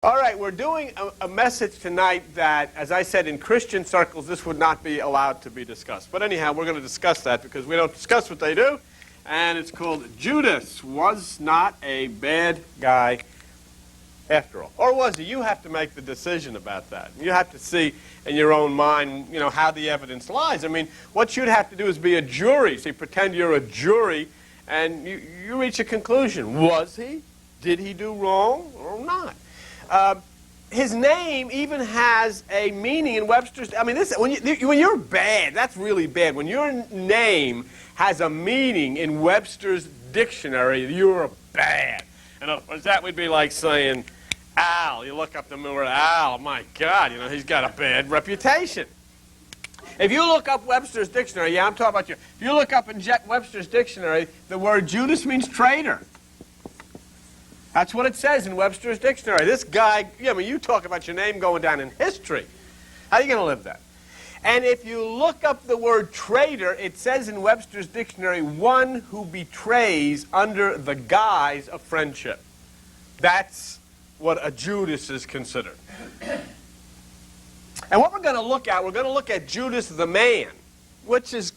All right, we're doing a message tonight that, as I said, in Christian circles, this would not be allowed to be discussed. But anyhow, we're going to discuss that because we don't discuss what they do. And it's called Judas Was Not a Bad Guy After All. Or was he? You have to make the decision about that. You have to see in your own mind, how the evidence lies. I mean, what you'd have to do is be a jury. See, pretend you're a jury, and you reach a conclusion. Was he? Did he do wrong or not? His name even has a meaning in Webster's. I mean, when you're bad, that's really bad. When your name has a meaning in Webster's dictionary, you're bad. In other words, that would be like saying, Al. You look up the word Al, my God, he's got a bad reputation. If you look up Webster's dictionary, I'm talking about you. If you look up in Webster's dictionary, the word Judas means traitor. That's what it says in Webster's dictionary. This guy, you talk about your name going down in history. How are you going to live that? And if you look up the word traitor, it says in Webster's dictionary, one who betrays under the guise of friendship. That's what a Judas is considered. And what we're going to look at Judas the man, which is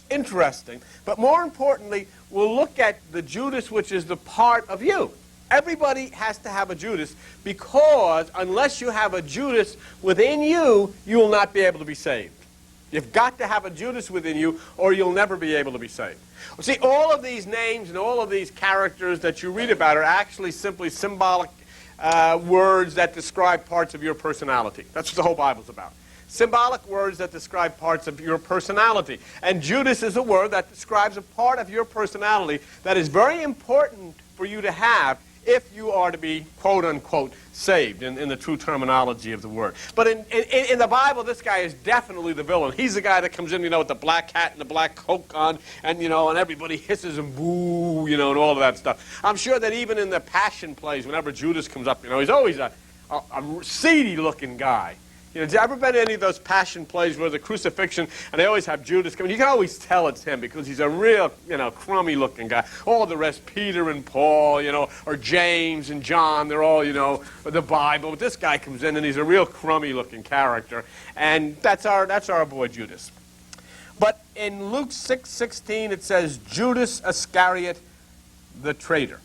interesting. But more importantly, we'll look at the Judas which is the part of you. Everybody has to have a Judas, because unless you have a Judas within you, you will not be able to be saved. You've got to have a Judas within you, or you'll never be able to be saved. See, all of these names and all of these characters that you read about are actually simply symbolic words that describe parts of your personality. That's what the whole Bible's about. Symbolic words that describe parts of your personality. And Judas is a word that describes a part of your personality that is very important for you to have if you are to be, quote-unquote, saved in the true terminology of the word. But in the Bible, this guy is definitely the villain. He's the guy that comes in, with the black hat and the black coat on, and, and everybody hisses and boo, and all of that stuff. I'm sure that even in the Passion plays, whenever Judas comes up, he's always a seedy-looking guy. Have you ever been to any of those Passion plays where the crucifixion, and they always have Judas come in? You can always tell it's him because he's a real, crummy-looking guy. All the rest, Peter and Paul, or James and John, they're all, the Bible. But this guy comes in, and he's a real crummy-looking character. And that's our boy Judas. But in Luke 6:16, it says, Judas Iscariot, the traitor.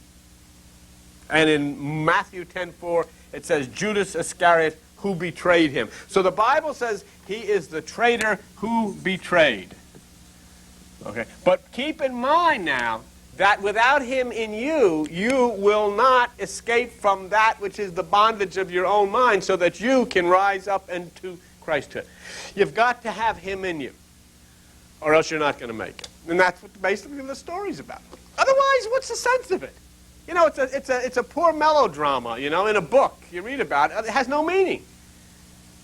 And in Matthew 10:4, it says, Judas Iscariot, who betrayed him. So the Bible says he is the traitor who betrayed. Okay? But keep in mind now that without him in you, you will not escape from that which is the bondage of your own mind so that you can rise up into Christhood. You've got to have him in you, or else you're not going to make it. And that's what basically the story's about. Otherwise, what's the sense of it? It's a poor melodrama, in a book you read about. It has no meaning.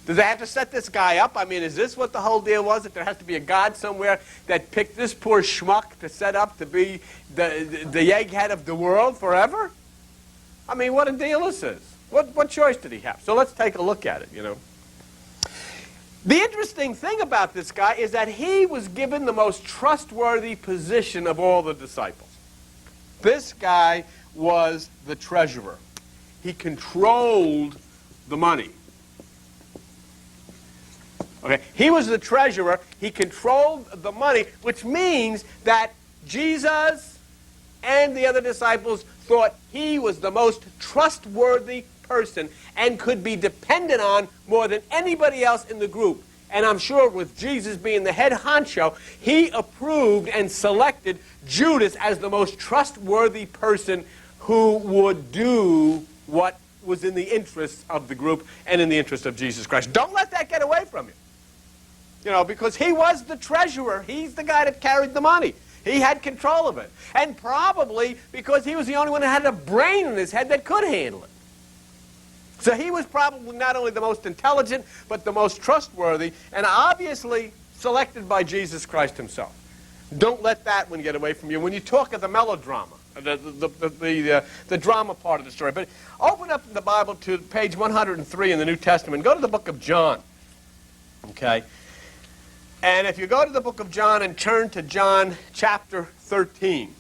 Do they have to set this guy up? I mean, is this what the whole deal was? That there has to be a God somewhere that picked this poor schmuck to set up to be the egghead of the world forever? I mean, what a deal this is. What choice did he have? So let's take a look at it, The interesting thing about this guy is that he was given the most trustworthy position of all the disciples. This guy was the treasurer. He controlled the money. Okay, he was the treasurer. He controlled the money, which means that Jesus and the other disciples thought he was the most trustworthy person and could be depended on more than anybody else in the group. And I'm sure with Jesus being the head honcho, he approved and selected Judas as the most trustworthy person who would do what was in the interest of the group and in the interest of Jesus Christ. Don't let that get away from you. Because he was the treasurer. He's the guy that carried the money. He had control of it. And probably because he was the only one that had a brain in his head that could handle it. So he was probably not only the most intelligent, but the most trustworthy, and obviously selected by Jesus Christ himself. Don't let that one get away from you when you talk of the melodrama, the drama part of the story. But open up the Bible to page 103 in the New Testament. Go to the book of John. Okay? And if you go to the book of John and turn to John chapter 13,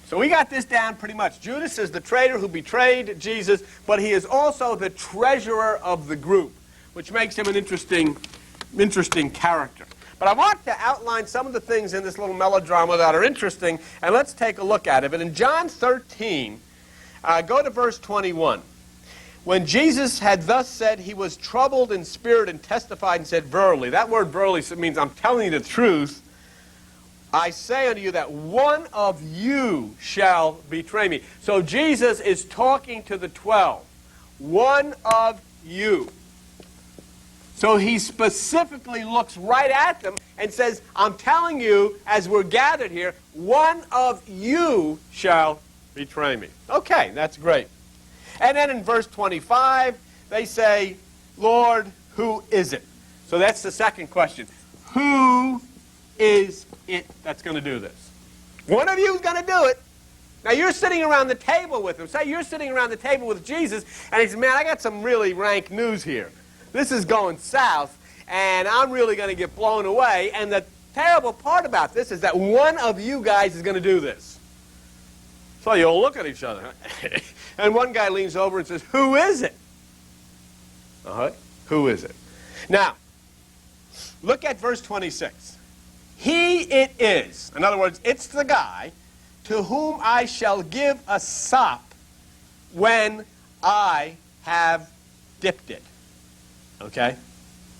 So we got this down pretty much. Judas is the traitor who betrayed Jesus, but he is also the treasurer of the group, which makes him an interesting character. But I want to outline some of the things in this little melodrama that are interesting, and let's take a look at it. But in John 13, go to verse 21. When Jesus had thus said, he was troubled in spirit and testified and said, verily. That word verily means I'm telling you the truth. I say unto you that one of you shall betray me. So Jesus is talking to the 12. One of you. So he specifically looks right at them and says, I'm telling you, as we're gathered here, one of you shall betray me. Okay, that's great. And then in verse 25, they say, Lord, who is it? So that's the second question. Who is it that's going to do this? One of you is going to do it. Now you're sitting around the table with him. Say you're sitting around the table with Jesus, and he says, man, I got some really rank news here. This is going south, and I'm really going to get blown away. And the terrible part about this is that one of you guys is going to do this. So you all look at each other. And one guy leans over and says, who is it? Who is it? Now, look at verse 26. He it is. In other words, it's the guy to whom I shall give a sop when I have dipped it. Okay?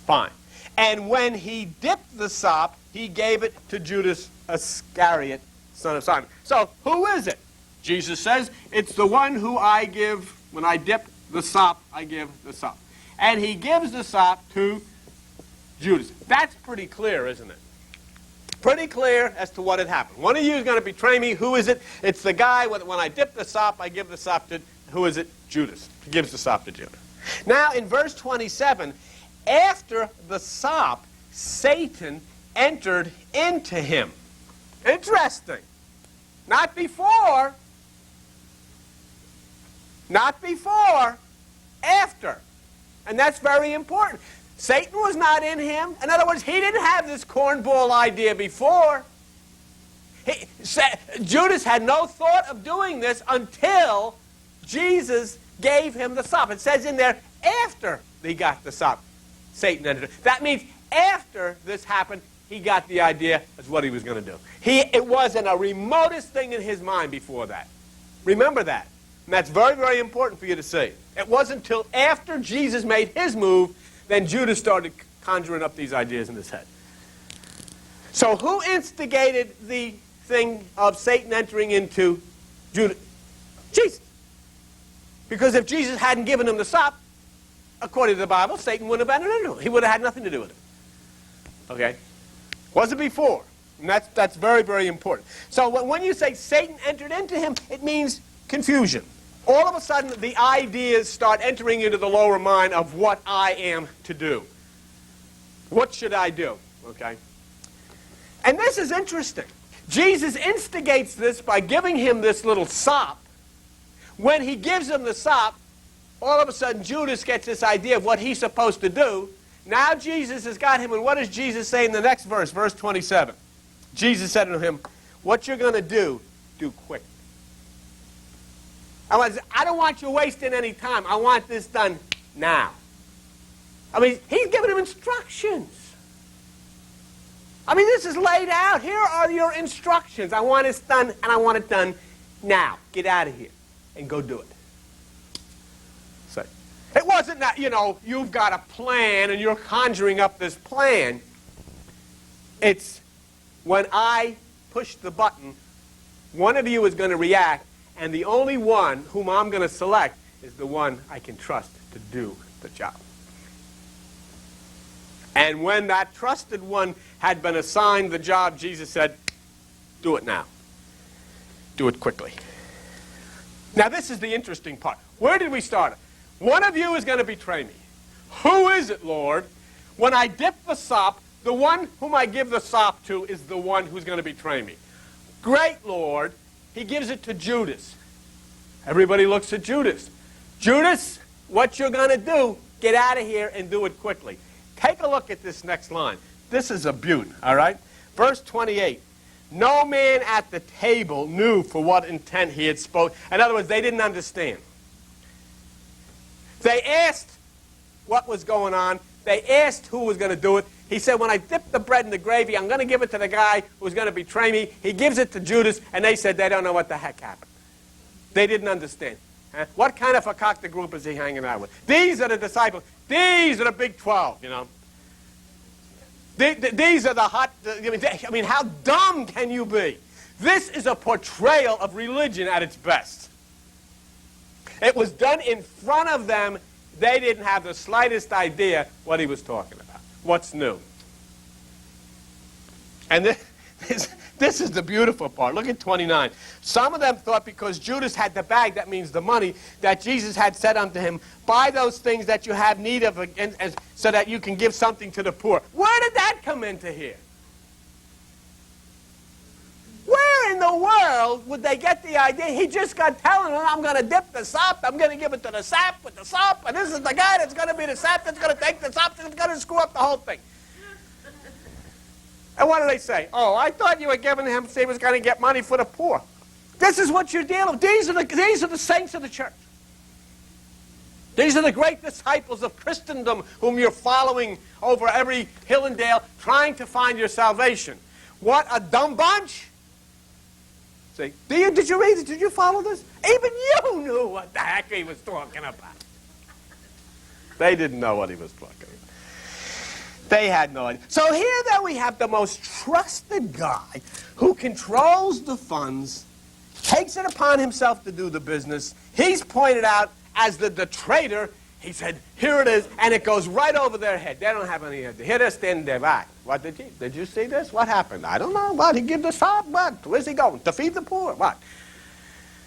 Fine. And when he dipped the sop, he gave it to Judas Iscariot, son of Simon. So, who is it? Jesus says, it's the one who I give, when I dip the sop, I give the sop. And he gives the sop to Judas. That's pretty clear, isn't it? Pretty clear as to what had happened. One of you is going to betray me. Who is it? It's the guy, when I dip the sop, I give the sop to, who is it? Judas. He gives the sop to Judas. Now, in verse 27, after the sop, Satan entered into him. Interesting. Not before. Not before. After. And that's very important. Satan was not in him. In other words, he didn't have this cornball idea before. Judas had no thought of doing this until Jesus gave him the sop. It says in there, after he got the sop, Satan entered. That means after this happened, he got the idea as what he was going to do. It wasn't a remotest thing in his mind before that. Remember that. And that's very, very important for you to see. It wasn't until after Jesus made his move, then Judas started conjuring up these ideas in his head. So who instigated the thing of Satan entering into Judas? Jesus. Because if Jesus hadn't given him the sop, according to the Bible, Satan wouldn't have entered into him. He would have had nothing to do with it. Okay? Wasn't before. And that's very, very important. So when you say Satan entered into him, it means confusion. All of a sudden, the ideas start entering into the lower mind of what I am to do. What should I do? Okay? And this is interesting. Jesus instigates this by giving him this little sop. When he gives him the sop, all of a sudden Judas gets this idea of what he's supposed to do. Now Jesus has got him, and what does Jesus say in the next verse, verse 27? Jesus said to him, what you're going to do quick. I don't want you wasting any time. I want this done now. I mean, he's giving him instructions. I mean, this is laid out. Here are your instructions. I want this done, and I want it done now. Get out of here and go do it. So, it wasn't that, you've got a plan and you're conjuring up this plan. It's when I push the button, one of you is going to react, and the only one whom I'm going to select is the one I can trust to do the job. And when that trusted one had been assigned the job, Jesus said, do it now. Do it quickly. Now this is the interesting part. Where did we start? One of you is going to betray me. Who is it, Lord? When I dip the sop, the one whom I give the sop to is the one who's going to betray me. Great, Lord. He gives it to Judas. Everybody looks at Judas. Judas, what you're going to do, get out of here and do it quickly. Take a look at this next line. This is a beaut, all right? Verse 28. No man at the table knew for what intent he had spoken. In other words, they didn't understand. They asked what was going on. They asked who was going to do it. He said, when I dip the bread in the gravy, I'm going to give it to the guy who's going to betray me. He gives it to Judas, and they said they don't know what the heck happened. They didn't understand. Huh? What kind of a cocked group is he hanging out with? These are the disciples. These are the big 12, you know. These are the hot, I mean, how dumb can you be? This is a portrayal of religion at its best. It was done in front of them. They didn't have the slightest idea what he was talking about. What's new? And this is the beautiful part. Look at 29. Some of them thought because Judas had the bag, that means the money, that Jesus had said unto him, buy those things that you have need of so that you can give something to the poor. Where did that come into here? Where in the world would they get the idea? He just got telling them, I'm going to dip the sop, I'm going to give it to the sap with the sop, and this is the guy that's going to be the sap that's going to take the sop, that's going to screw up the whole thing. And what do they say? Oh, I thought you were giving him, so he was going to get money for the poor. This is what you're dealing with. These are the saints of the church. These are the great disciples of Christendom whom you're following over every hill and dale, trying to find your salvation. What a dumb bunch. See, did you read it? Did you follow this? Even you knew what the heck he was talking about. They didn't know what he was talking about. They had no idea. So here then we have the most trusted guy who controls the funds, takes it upon himself to do the business. He's pointed out as the traitor. He said, here it is, and it goes right over their head. They don't have any idea. Here they're standing there, right? What did you see this? What happened? I don't know. What? He gave the sop? What? Where's he going? To feed the poor? What?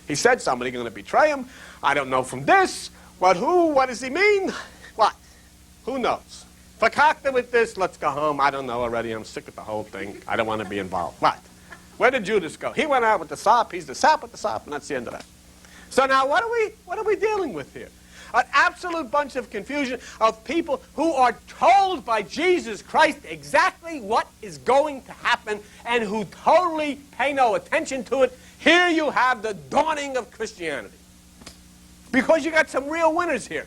He said somebody's going to betray him. I don't know from this. What, who? What does he mean? What? Who knows? Fakakta with this, let's go home. I don't know already. I'm sick of the whole thing. I don't want to be involved. What? Where did Judas go? He went out with the sop. He's the sap with the sop, and that's the end of that. So now what are we dealing with here? An absolute bunch of confusion of people who are told by Jesus Christ exactly what is going to happen and who totally pay no attention to it. Here you have the dawning of Christianity. Because you got some real winners here.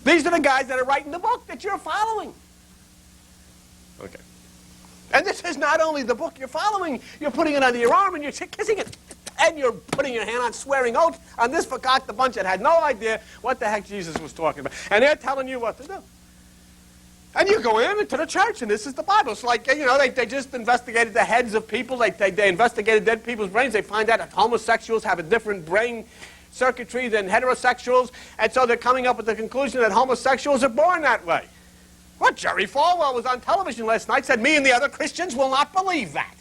These are the guys that are writing the book that you're following. Okay. And this is not only the book you're following, you're putting it under your arm and you're kissing it. And you're putting your hand on swearing oaths on this fakakta bunch that had no idea what the heck Jesus was talking about. And they're telling you what to do. And you go into the church and this is the Bible. It's like, you know, they just investigated the heads of people. They investigated dead people's brains. They find out that homosexuals have a different brain circuitry than heterosexuals, and so they're coming up with the conclusion that homosexuals are born that way. Well, Jerry Falwell was on television last night, said, me and the other Christians will not believe that.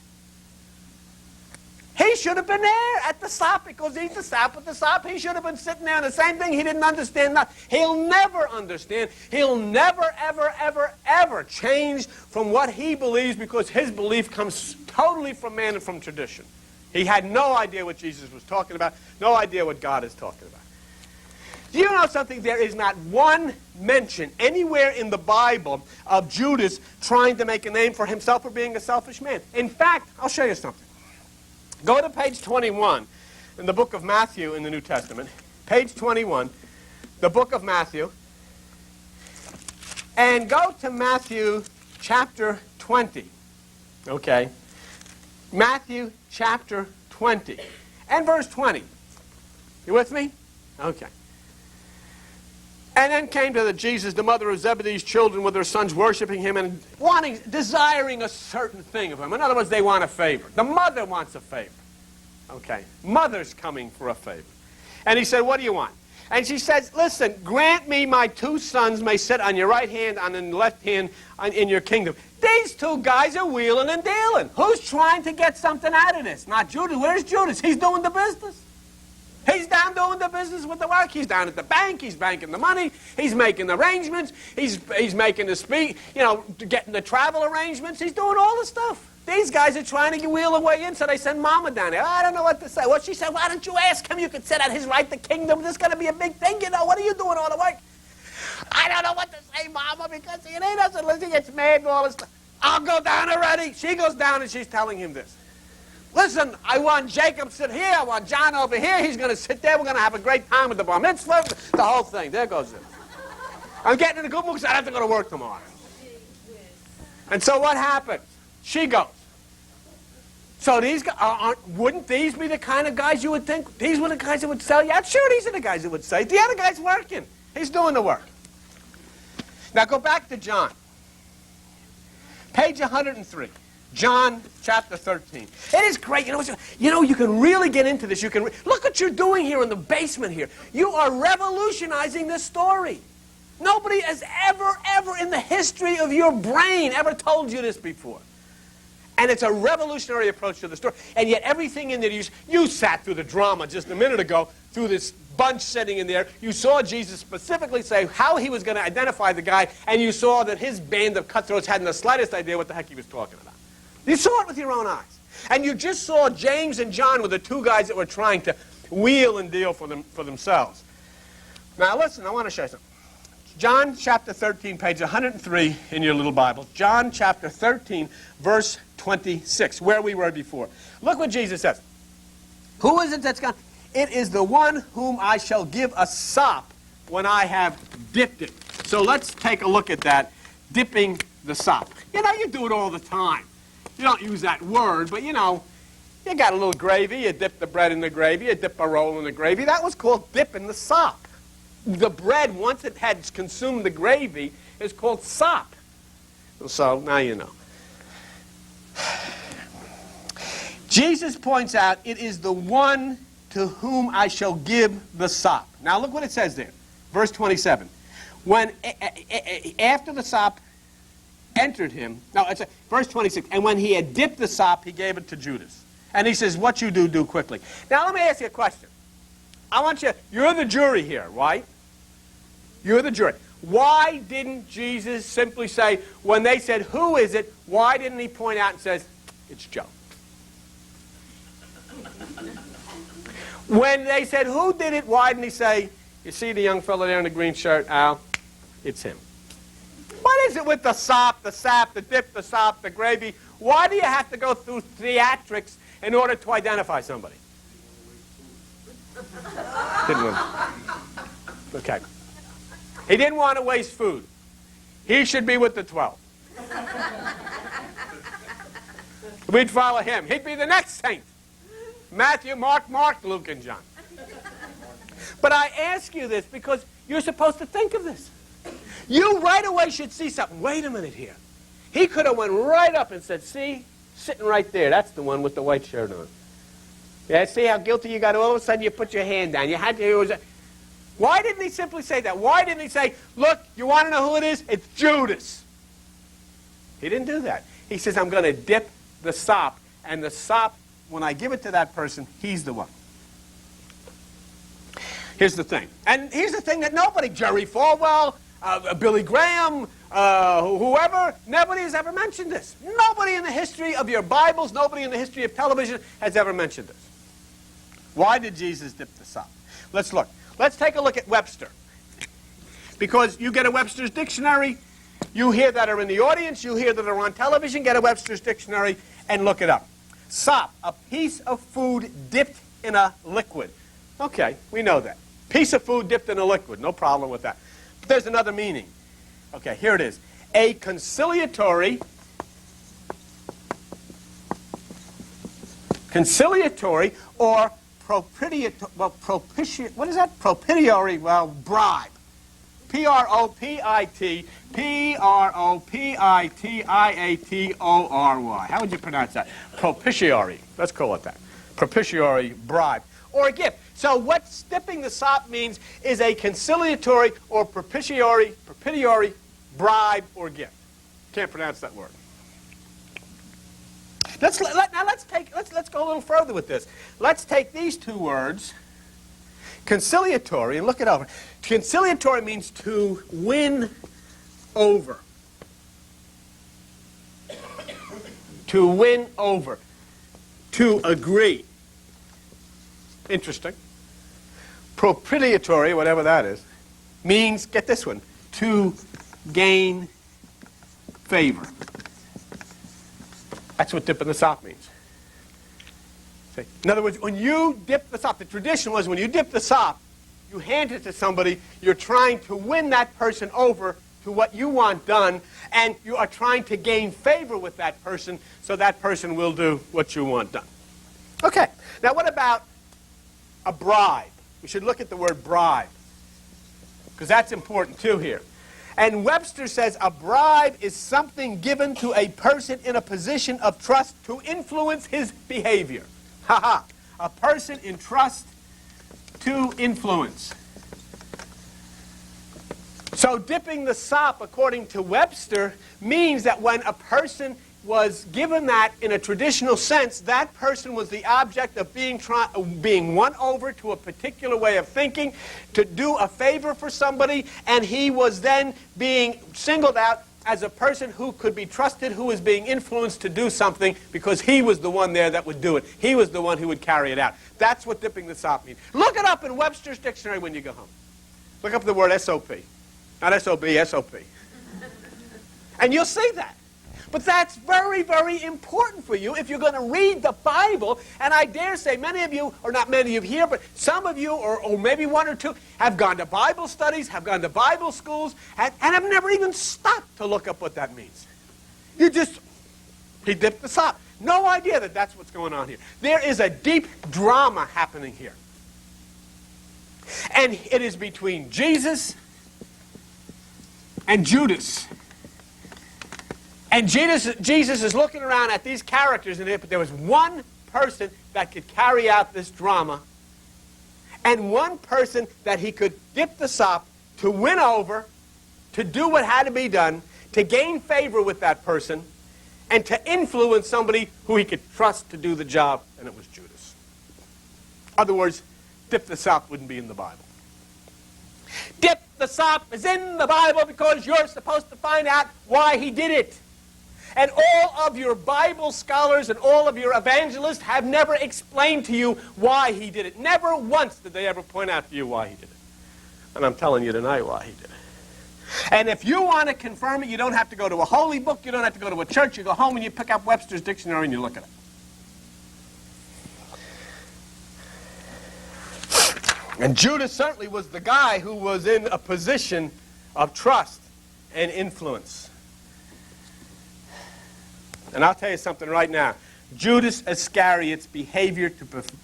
He should have been there at the sop because he's the sap with the sop. He should have been sitting there, and the same thing, he didn't understand nothing. He'll never understand. He'll never, ever, ever, ever change from what he believes because his belief comes totally from man and from tradition. He had no idea what Jesus was talking about, no idea what God is talking about. Do you know something? There is not one mention anywhere in the Bible of Judas trying to make a name for himself or being a selfish man. In fact, I'll show you something. Go to page 21 in the book of Matthew in the New Testament. Page 21, the book of Matthew. And go to Matthew chapter 20. Okay. Matthew chapter 20 and verse 20. You with me? Okay. And then came to Jesus, the mother of Zebedee's children with their sons worshiping him and desiring a certain thing of him. In other words, they want a favor. The mother wants a favor. Okay. Mother's coming for a favor. And he said, what do you want? And she says, listen, grant me my two sons may sit on your right hand and on the left hand in your kingdom. These two guys are wheeling and dealing. Who's trying to get something out of this? Not Judas. Where's Judas? He's doing the business. He's down doing the business with the work. He's down at the bank. He's banking the money. He's making the arrangements. He's making the getting the travel arrangements. He's doing all the stuff. These guys are trying to wheel their way in, so they send Mama down there. I don't know what to say. Well, she said, why don't you ask him? You could sit at his right, the kingdom. This is going to be a big thing, you know. What are you doing all the work? I don't know what to say, Mama, because he doesn't listen. He gets mad and all this stuff. I'll go down already. She goes down and she's telling him this. Listen, I want Jacob to sit here. I want John over here. He's going to sit there. We're going to have a great time with the bar mitzvah. The whole thing. There goes it. I'm getting in a good mood because I have to go to work tomorrow. And so what happens? She goes. So these guys, wouldn't these be the kind of guys you would think? These were the guys that would sell you out? Sure, these are the guys that would say. The other guy's working. He's doing the work. Now go back to John. Page 103. John chapter 13. It is great. You can really get into this. Look what you're doing here in the basement here. You are revolutionizing this story. Nobody has ever in the history of your brain ever told you this before. And it's a revolutionary approach to the story. And yet everything in there, you sat through the drama just a minute ago, through this bunch sitting in there. You saw Jesus specifically say how he was going to identify the guy, and you saw that his band of cutthroats hadn't the slightest idea what the heck he was talking about. You saw it with your own eyes. And you just saw James and John were the two guys that were trying to wheel and deal for themselves. Now listen, I want to show you something. John chapter 13, page 103 in your little Bible. John chapter 13, verse 26, where we were before. Look what Jesus says. Who is it that's gone? It is the one whom I shall give a sop when I have dipped it. So let's take a look at that, dipping the sop. You do it all the time. You don't use that word, but you got a little gravy, you dip the bread in the gravy, you dip a roll in the gravy. That was called dipping the sop. The bread, once it had consumed the gravy, is called sop. So now you know. Jesus points out, it is the one to whom I shall give the sop. Now look what it says there. Verse 27. When, after the sop entered him, verse 26, and when he had dipped the sop, he gave it to Judas. And he says, what you do quickly. Now let me ask you a question. You're the jury here, right? You're the jury. Why didn't Jesus simply say, when they said, who is it, why didn't he point out and says, it's Joe? When they said, who did it, why didn't he say, you see the young fellow there in the green shirt, Al? It's him. What is it with the sop, the sap, the dip, the sop, the gravy? Why do you have to go through theatrics in order to identify somebody? Didn't want. Okay. He didn't want to waste food. He should be with the 12. We'd follow him. He'd be the next saint. Matthew, Mark, Luke, and John. But I ask you this because you're supposed to think of this. You right away should see something. Wait a minute here. He could have went right up and said, see, sitting right there, that's the one with the white shirt on. Yeah, see how guilty you got? All of a sudden you put your hand down. You had to. Why didn't he simply say that? Why didn't he say, look, you want to know who it is? It's Judas. He didn't do that. He says, I'm going to dip the sop, and the sop, when I give it to that person, he's the one. Here's the thing. And here's the thing that nobody, Jerry Falwell, Billy Graham, whoever, nobody has ever mentioned this. Nobody in the history of your Bibles, nobody in the history of television has ever mentioned this. Why did Jesus dip the sop? Let's look. Let's take a look at Webster. Because you get a Webster's dictionary, you hear that are in the audience, you hear that are on television, get a Webster's dictionary and look it up. Sop, a piece of food dipped in a liquid. Okay, we know that. Piece of food dipped in a liquid, no problem with that. But there's another meaning. Okay, here it is. A conciliatory or propitiatory, what is that? Propitiatory, bribe. Propitiatory. How would you pronounce that? Propitiatory. Let's call it that. Propitiatory bribe. Or a gift. So what dipping the sop means is a conciliatory or propitiatory bribe or gift. Can't pronounce that word. Let's go a little further with this. Let's take these two words, conciliatory, and look it over. Conciliatory means to win over. To win over. To agree. Interesting. Propitiatory, whatever that is, means, get this one, to gain favor. That's what dipping the sop means. See? In other words, when you dip the sop, the tradition was when you dip the sop, you hand it to somebody, you're trying to win that person over to what you want done, and you are trying to gain favor with that person so that person will do what you want done. Okay, now what about a bribe? We should look at the word bribe, because that's important too here. And Webster says a bribe is something given to a person in a position of trust to influence his behavior. Ha-ha. A person in trust to influence. So dipping the sop, according to Webster, means that when a person was given that in a traditional sense, that person was the object of being won over to a particular way of thinking, to do a favor for somebody, and he was then being singled out as a person who could be trusted, who was being influenced to do something because he was the one there that would do it. He was the one who would carry it out. That's what dipping the sop means. Look it up in Webster's dictionary when you go home. Look up the word S-O-P. Not S-O-B, S-O-P. And you'll see that. But that's very, very important for you if you're going to read the Bible. And I dare say many of you, or not many of you here, but some of you, or maybe one or two, have gone to Bible studies, have gone to Bible schools, and have never even stopped to look up what that means. He dipped the sop. No idea that that's what's going on here. There is a deep drama happening here. And it is between Jesus and Judas. And Jesus is looking around at these characters in it, but there was one person that could carry out this drama, and one person that he could dip the sop to win over, to do what had to be done, to gain favor with that person, and to influence somebody who he could trust to do the job, and it was Judas. In other words, dip the sop wouldn't be in the Bible. Dip the sop is in the Bible because you're supposed to find out why he did it. And all of your Bible scholars and all of your evangelists have never explained to you why he did it. Never once did they ever point out to you why he did it. And I'm telling you tonight why he did it. And if you want to confirm it, you don't have to go to a holy book, you don't have to go to a church, you go home and you pick up Webster's dictionary and you look at it. And Judas certainly was the guy who was in a position of trust and influence. And I'll tell you something right now. Judas Iscariot's behavior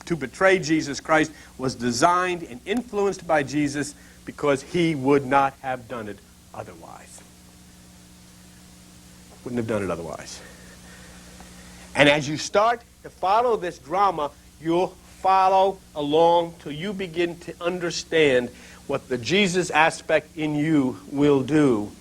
to betray Jesus Christ was designed and influenced by Jesus because he would not have done it otherwise. Wouldn't have done it otherwise. And as you start to follow this drama, you'll follow along till you begin to understand what the Jesus aspect in you will do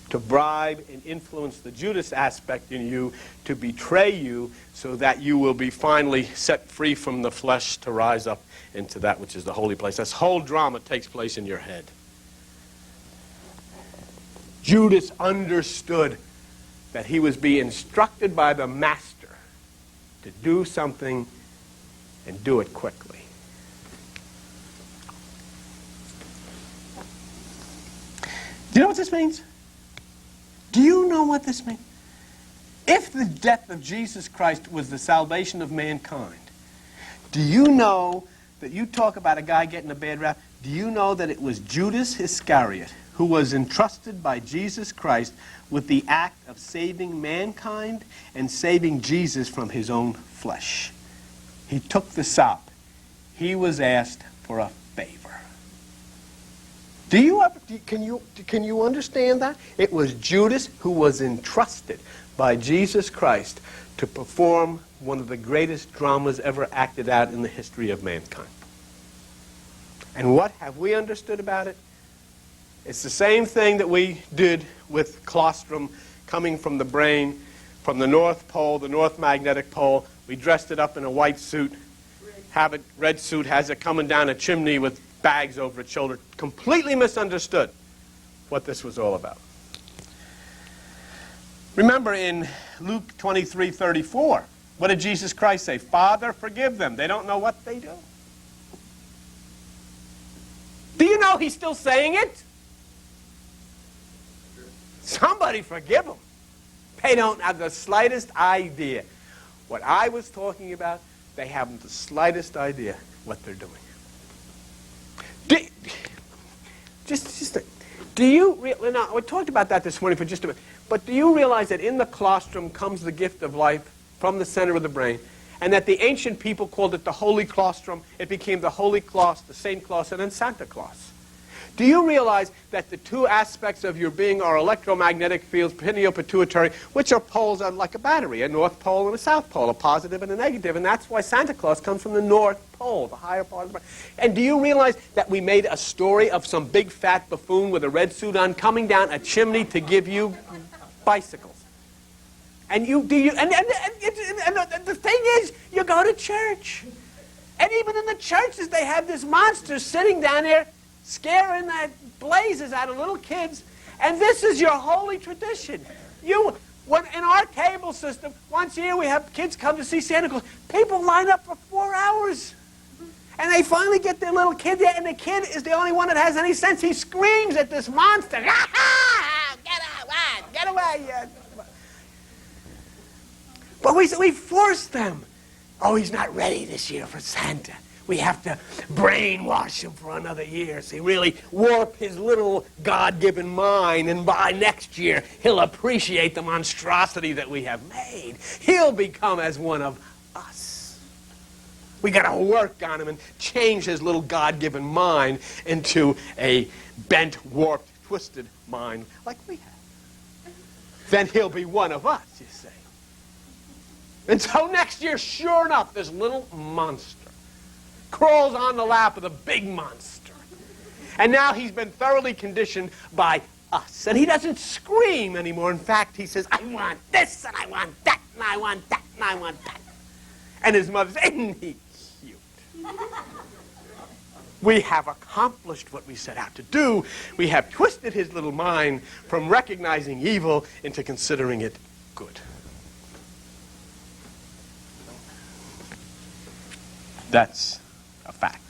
to bribe and influence the Judas aspect in you to betray you so that you will be finally set free from the flesh to rise up into that which is the holy place. This whole drama takes place in your head. Judas understood that he was being instructed by the master to do something and do it quickly. Do you know what this means? Do you know what this means? If the death of Jesus Christ was the salvation of mankind, do you know that you talk about a guy getting a bad rap? Do you know that it was Judas Iscariot who was entrusted by Jesus Christ with the act of saving mankind and saving Jesus from his own flesh? He took the sop. He was asked for a favor. Can you understand that? It was Judas who was entrusted by Jesus Christ to perform one of the greatest dramas ever acted out in the history of mankind. And what have we understood about it? It's the same thing that we did with colostrum coming from the brain, from the North Pole, the North Magnetic Pole. We dressed it up in a white suit, red suit, has it coming down a chimney with bags over its shoulder. Completely misunderstood what this was all about. Remember in Luke 23:34, what did Jesus Christ say? Father, forgive them. They don't know what they do. Do you know he's still saying it? Somebody forgive them. They don't have the slightest idea what I was talking about, they haven't the slightest idea what they're doing. Do you now, we talked about that this morning for just a minute, but do you realize that in the colostrum comes the gift of life from the center of the brain, and that the ancient people called it the Holy Colostrum? It became the Holy Claus, the Saint Claus, and then Santa Claus. Do you realize that the two aspects of your being are electromagnetic fields, pineal, pituitary, which are poles on like a battery, a north pole and a south pole, a positive and a negative, and that's why Santa Claus comes from the north pole, the higher part of the brain. And do you realize that we made a story of some big fat buffoon with a red suit on coming down a chimney to give you bicycles? And the thing is, you go to church, and even in the churches they have this monster sitting down there scaring the blazes out of little kids, and this is your holy tradition. In our cable system, once a year we have kids come to see Santa Claus. People line up for 4 hours, and they finally get their little kid there, and the kid is the only one that has any sense. He screams at this monster, "Ah, get out, get away!" But we force them. Oh, he's not ready this year for Santa. We have to brainwash him for another year, so really warp his little God-given mind, and by next year, he'll appreciate the monstrosity that we have made. He'll become as one of us. We got to work on him and change his little God-given mind into a bent, warped, twisted mind like we have. Then he'll be one of us, you see. And so next year, sure enough, this little monster crawls on the lap of the big monster. And now he's been thoroughly conditioned by us. And he doesn't scream anymore. In fact, he says, "I want this, and I want that, and I want that, and I want that." And his mother says, "Isn't he cute?" We have accomplished what we set out to do. We have twisted his little mind from recognizing evil into considering it good. That's a fact.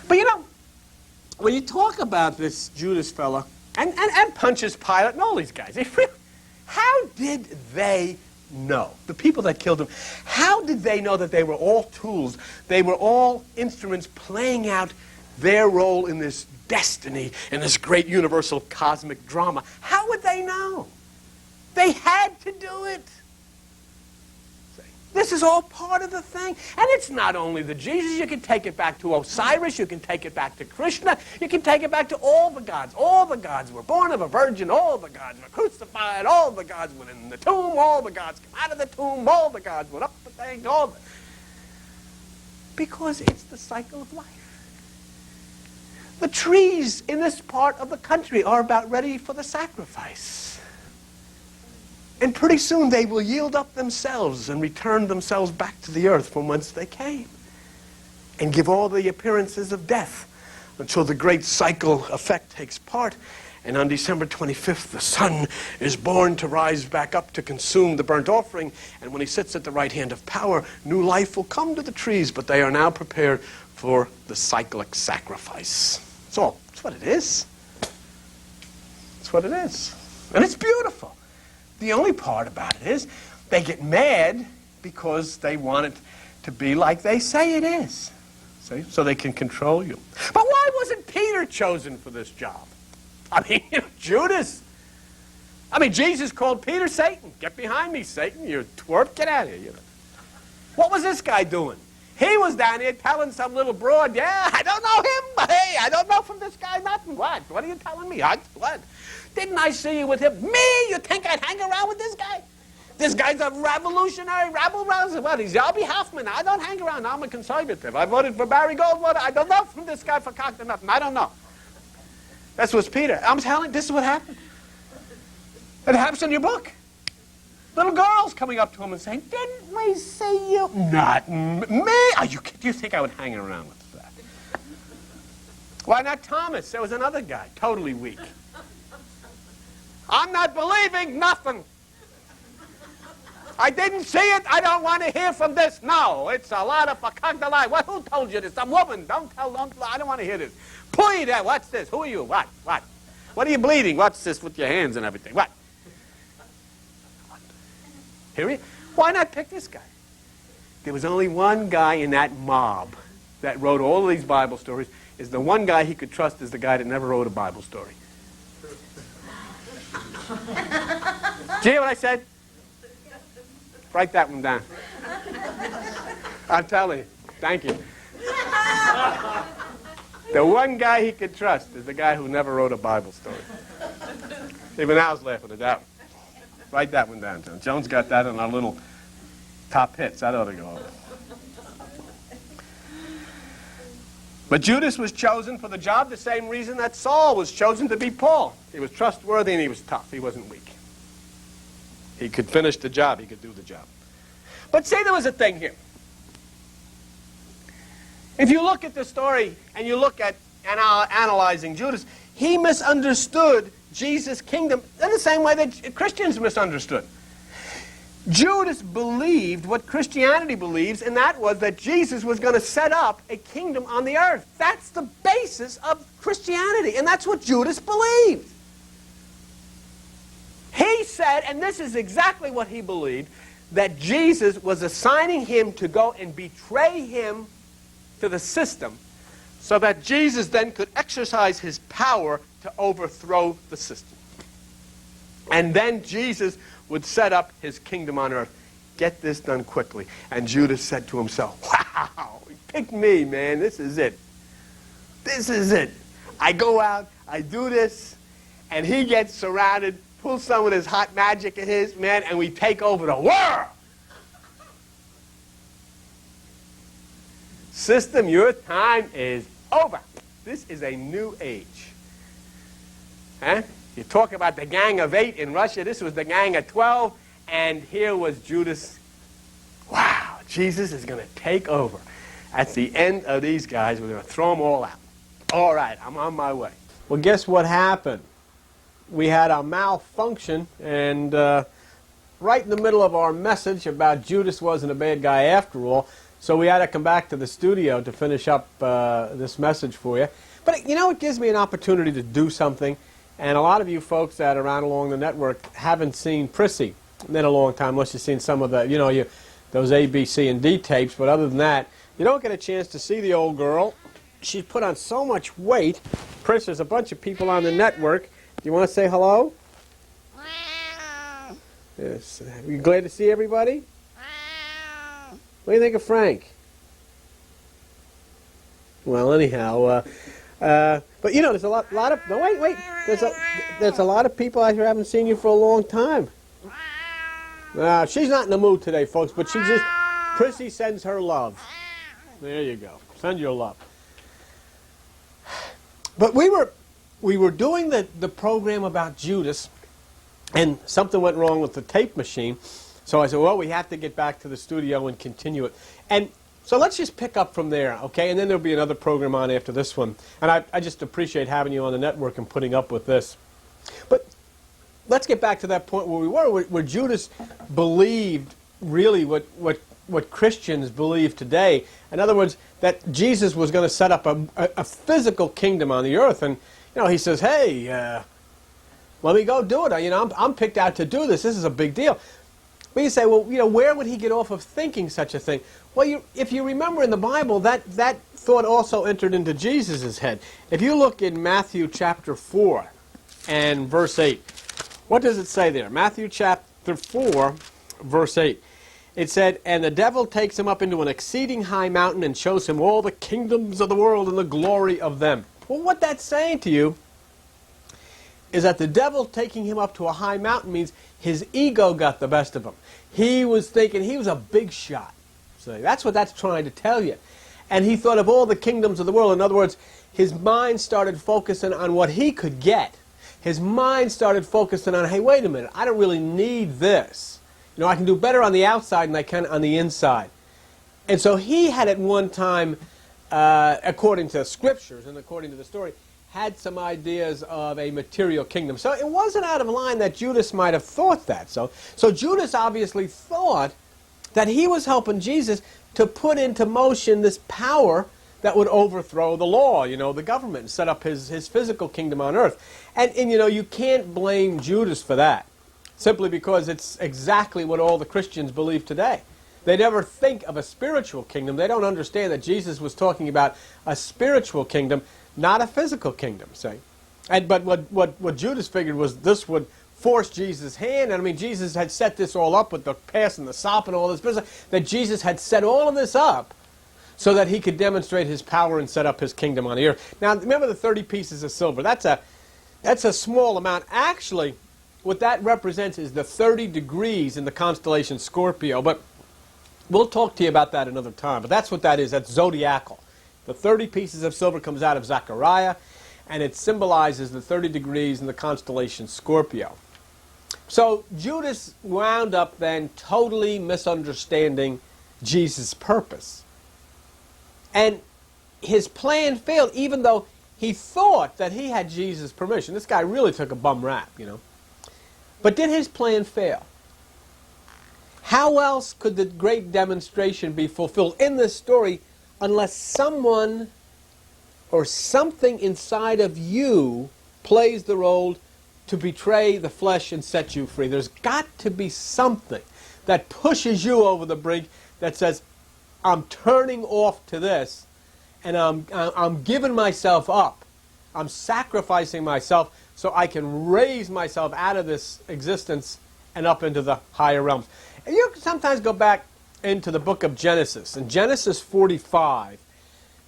But when you talk about this Judas fella and Pontius Pilate and all these guys, how did they know? The people that killed him, how did they know that they were all tools? They were all instruments playing out their role in this destiny, in this great universal cosmic drama. How would they know? They had to do it. This is all part of the thing. And it's not only the Jesus. You can take it back to Osiris. You can take it back to Krishna. You can take it back to all the gods. All the gods were born of a virgin. All the gods were crucified. All the gods went in the tomb. All the gods came out of the tomb. All the gods went up the thing. Because it's the cycle of life. The trees in this part of the country are about ready for the sacrifice. And pretty soon they will yield up themselves and return themselves back to the earth from whence they came, and give all the appearances of death until the great cycle effect takes part. And on December 25th, the sun is born to rise back up to consume the burnt offering. And when he sits at the right hand of power, new life will come to the trees, but they are now prepared for the cyclic sacrifice. That's what it is. That's what it is. And it's beautiful. The only part about it is they get mad because they want it to be like they say it is. See? So they can control you. But why wasn't Peter chosen for this job? Judas. Jesus called Peter Satan. "Get behind me, Satan. You twerp. Get out of here." What was this guy doing? He was down here telling some little broad, "Yeah, I don't know him, but hey, I don't know from this guy nothing." What? What are you telling me? What? Didn't I see you with him? Me? You think I'd hang around with this guy? This guy's a revolutionary, rebel-rouser. What? He's Albie Hoffman. I don't hang around. I'm a conservative. I voted for Barry Goldwater. I don't know from this guy for cock to nothing. I don't know. That's what's Peter. I'm telling you, this is what happened. It happens in your book. Little girls coming up to him and saying, "Didn't we see you?" "Not me." Do you think I would hang around with that? Why not Thomas? There was another guy, totally weak. "I'm not believing nothing. I didn't see it. I don't want to hear from this. No, it's a lot of lie. What? Who told you this? Some woman. Don't. I don't want to hear this. Please, what's this? Who are you? What? What are you bleeding? What's this with your hands and everything? What? Here why not pick this guy? There was only one guy in that mob that wrote all of these Bible stories. Is the one guy he could trust is the guy that never wrote a Bible story. Do you hear what I said? Write that one down. I'm telling you. Thank you. The one guy he could trust is the guy who never wrote a Bible story. Even I was laughing at that one. Write that one down, Joan. Joan's got that on our little top hits. That ought to go over. But Judas was chosen for the job the same reason that Saul was chosen to be Paul. He was trustworthy and he was tough. He wasn't weak. He could finish the job. He could do the job. But see, there was a thing here. If you look at the story and you look at analyzing Judas, he misunderstood Jesus' kingdom in the same way that Christians misunderstood. Judas believed what Christianity believes, and that was that Jesus was going to set up a kingdom on the earth. That's the basis of Christianity, and that's what Judas believed. He said, and this is exactly what he believed, that Jesus was assigning him to go and betray him to the system so that Jesus then could exercise his power to overthrow the system. And then Jesus would set up his kingdom on earth. Get this done quickly. And Judas said to himself, wow, pick me, man. This is it. This is it. I go out, I do this, and he gets surrounded, pulls some of his hot magic of his, man, and we take over the world. System, your time is over. This is a new age. Huh? You talk about the gang of 8 in Russia. This was the gang of 12. And here was Judas. Wow, Jesus is going to take over. At the end of these guys, we're going to throw them all out. All right, I'm on my way. Well, guess what happened? We had a malfunction, and right in the middle of our message about Judas wasn't a bad guy after all, so we had to come back to the studio to finish up this message for you. But, you know, it gives me an opportunity to do something. And a lot of you folks that are around along the network haven't seen Prissy in a long time, unless you've seen some of the, you know, those A, B, C, and D tapes. But other than that, you don't get a chance to see the old girl. She's put on so much weight. Priss, there's a bunch of people on the network. Do you want to say hello? Yes. You glad to see everybody? What do you think of Frank? Well, anyhow, but you know, there's a lot of. No, wait. There's a lot of people out here who haven't seen you for a long time. She's not in the mood today, folks. But Prissy sends her love. There you go. Send your love. But we were doing the program about Judas, and something went wrong with the tape machine. So I said, well, we have to get back to the studio and continue it. And so let's just pick up from there, okay? And then there'll be another program on after this one. And I just appreciate having you on the network and putting up with this. But let's get back to that point where we were, where Judas believed really what Christians believe today. In other words, that Jesus was going to set up a physical kingdom on the earth. And, you know, he says, hey, let me go do it. You know, I'm picked out to do this. This is a big deal. But you say, well, you know, where would he get off of thinking such a thing? Well, if you remember in the Bible, that thought also entered into Jesus' head. If you look in Matthew chapter 4 and verse 8, what does it say there? Matthew chapter 4, verse 8. It said, and the devil takes him up into an exceeding high mountain and shows him all the kingdoms of the world and the glory of them. Well, what that's saying to you is that the devil taking him up to a high mountain means his ego got the best of him. He was thinking he was a big shot. So that's what that's trying to tell you. And he thought of all the kingdoms of the world. In other words, his mind started focusing on what he could get. His mind started focusing on, hey, wait a minute, I don't really need this. You know, I can do better on the outside than I can on the inside. And so he had at one time, according to scriptures and according to the story, had some ideas of a material kingdom. So it wasn't out of line that Judas might have thought that. So Judas obviously thought that he was helping Jesus to put into motion this power that would overthrow the law, you know, the government, and set up his physical kingdom on earth. And you know, you can't blame Judas for that. simply because it's exactly what all the Christians believe today. They never think of a spiritual kingdom. They don't understand that Jesus was talking about a spiritual kingdom, not a physical kingdom, see? But what Judas figured was this would force Jesus' hand. And I mean, Jesus had set this all up with the passing the sop and all this business, that Jesus had set all of this up so that he could demonstrate his power and set up his kingdom on the earth. Now, remember the 30 pieces of silver. That's a small amount. Actually, what that represents is the 30 degrees in the constellation Scorpio. But we'll talk to you about that another time. But that's what that is. That's zodiacal. The 30 pieces of silver comes out of Zechariah, and it symbolizes the 30 degrees in the constellation Scorpio. So Judas wound up then totally misunderstanding Jesus' purpose. And his plan failed, even though he thought that he had Jesus' permission. This guy really took a bum rap, you know. But did his plan fail? How else could the great demonstration be fulfilled in this story unless someone or something inside of you plays the role to betray the flesh and set you free? There's got to be something that pushes you over the brink, that says, I'm turning off to this, and I'm giving myself up. I'm sacrificing myself so I can raise myself out of this existence and up into the higher realms. And you can sometimes go back into the book of Genesis. In Genesis 45,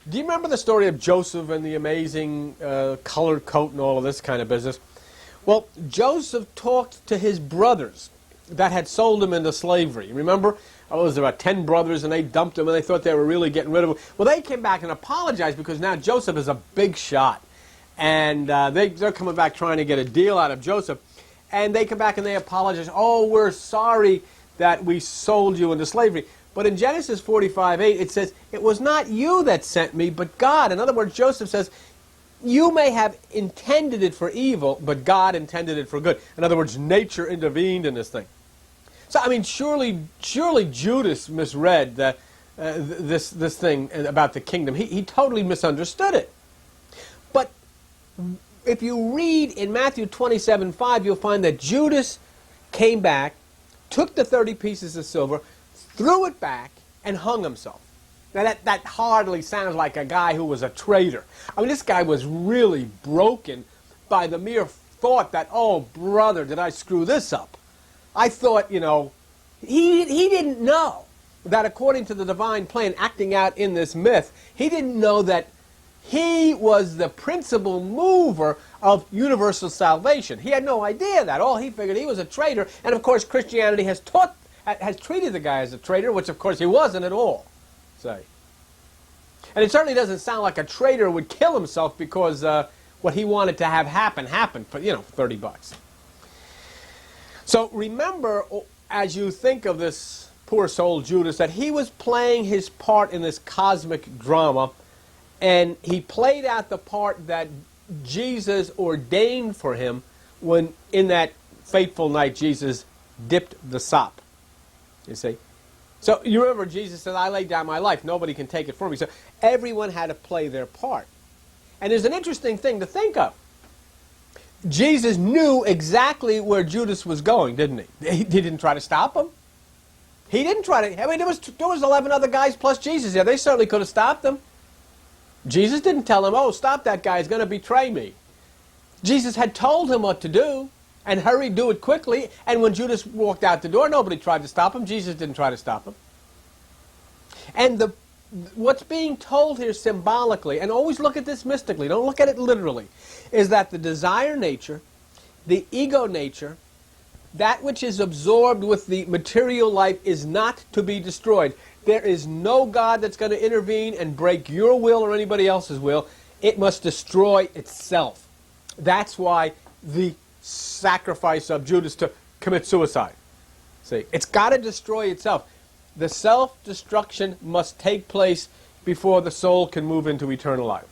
do you remember the story of Joseph and the amazing colored coat and all of this kind of business? Well, Joseph talked to his brothers that had sold him into slavery. Remember? Oh, there was about 10 brothers, and they dumped him, and they thought they were really getting rid of him. Well, they came back and apologized because now Joseph is a big shot. And they're coming back trying to get a deal out of Joseph. And they come back and they apologize. Oh, we're sorry that we sold you into slavery. But in Genesis 45:8, it says, it was not you that sent me, but God. In other words, Joseph says, you may have intended it for evil, but God intended it for good. In other words, nature intervened in this thing. So, I mean, surely Judas misread this thing about the kingdom. He totally misunderstood it. But if you read in Matthew 27:5, you'll find that Judas came back, took the 30 pieces of silver, threw it back, and hung himself. Now that hardly sounds like a guy who was a traitor. I mean, this guy was really broken by the mere thought that, oh, brother, did I screw this up? I thought, you know, he didn't know that according to the divine plan acting out in this myth, he didn't know that he was the principal mover of universal salvation. He had no idea that. All he figured, he was a traitor. And of course, Christianity has treated the guy as a traitor, which of course he wasn't at all. Say. And it certainly doesn't sound like a traitor would kill himself because what he wanted to have happen happened for, you know, $30. So remember, as you think of this poor soul Judas, that he was playing his part in this cosmic drama, and he played out the part that Jesus ordained for him when in that fateful night Jesus dipped the sop. You see? So you remember Jesus said, I laid down my life. Nobody can take it from me. So everyone had to play their part. And there's an interesting thing to think of. Jesus knew exactly where Judas was going, didn't he? He didn't try to stop him. He didn't try to. I mean, there was 11 other guys plus Jesus there. They certainly could have stopped him. Jesus didn't tell him, oh, stop that guy. He's going to betray me. Jesus had told him what to do, and hurry, do it quickly. And when Judas walked out the door, nobody tried to stop him. Jesus didn't try to stop him. And what's being told here symbolically, and always look at this mystically, don't look at it literally, is that the desire nature, the ego nature, that which is absorbed with the material life is not to be destroyed. There is no God that's going to intervene and break your will or anybody else's will. It must destroy itself. That's why the sacrifice of Judas to commit suicide. See, it's got to destroy itself. The self-destruction must take place before the soul can move into eternal life.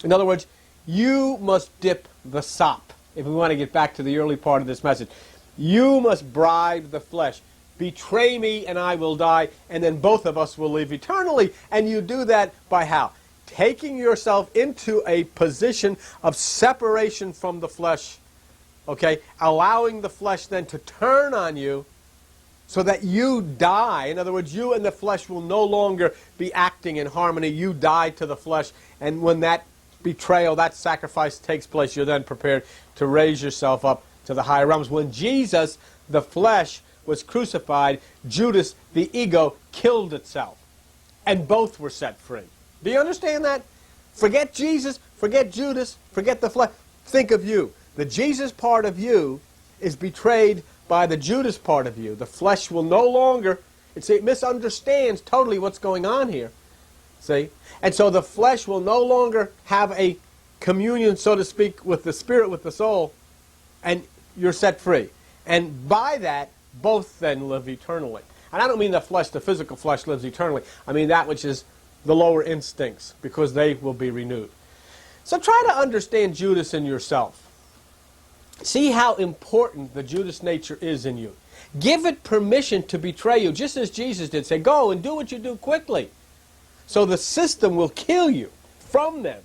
In other words, you must dip the sop. If we want to get back to the early part of this message, you must bribe the flesh. Betray me and I will die, and then both of us will live eternally. And you do that by how? Taking yourself into a position of separation from the flesh Okay? Allowing the flesh then to turn on you so that you die. In other words, you and the flesh will no longer be acting in harmony. You die to the flesh. And when that betrayal, that sacrifice takes place, you're then prepared to raise yourself up to the higher realms. When Jesus, the flesh, was crucified, Judas, the ego, killed itself. And both were set free. Do you understand that? Forget Jesus, forget Judas, forget the flesh. Think of you. The Jesus part of you is betrayed by the Judas part of you. The flesh will no longer, it misunderstands totally what's going on here. See? And so the flesh will no longer have a communion, so to speak, with the spirit, with the soul, and you're set free. And by that, both then live eternally. And I don't mean the flesh, the physical flesh lives eternally. I mean that which is the lower instincts, because they will be renewed. So try to understand Judas in yourself. See how important the Judas nature is in you. Give it permission to betray you, just as Jesus did. Say, go and do what you do quickly. So the system will kill you from them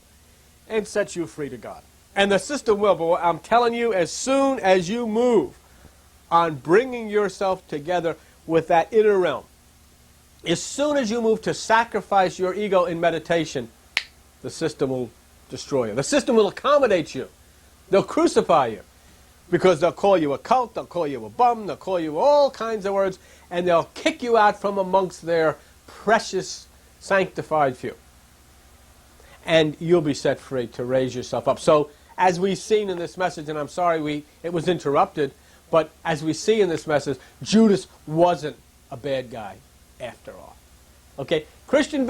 and set you free to God. And the system will, but I'm telling you, as soon as you move on bringing yourself together with that inner realm, as soon as you move to sacrifice your ego in meditation, the system will destroy you. The system will accommodate you. They'll crucify you. Because they'll call you a cult, they'll call you a bum, they'll call you all kinds of words, and they'll kick you out from amongst their precious, sanctified few. And you'll be set free to raise yourself up. So, as we've seen in this message, and I'm sorry it was interrupted, but as we see in this message, Judas wasn't a bad guy after all. Okay? Christian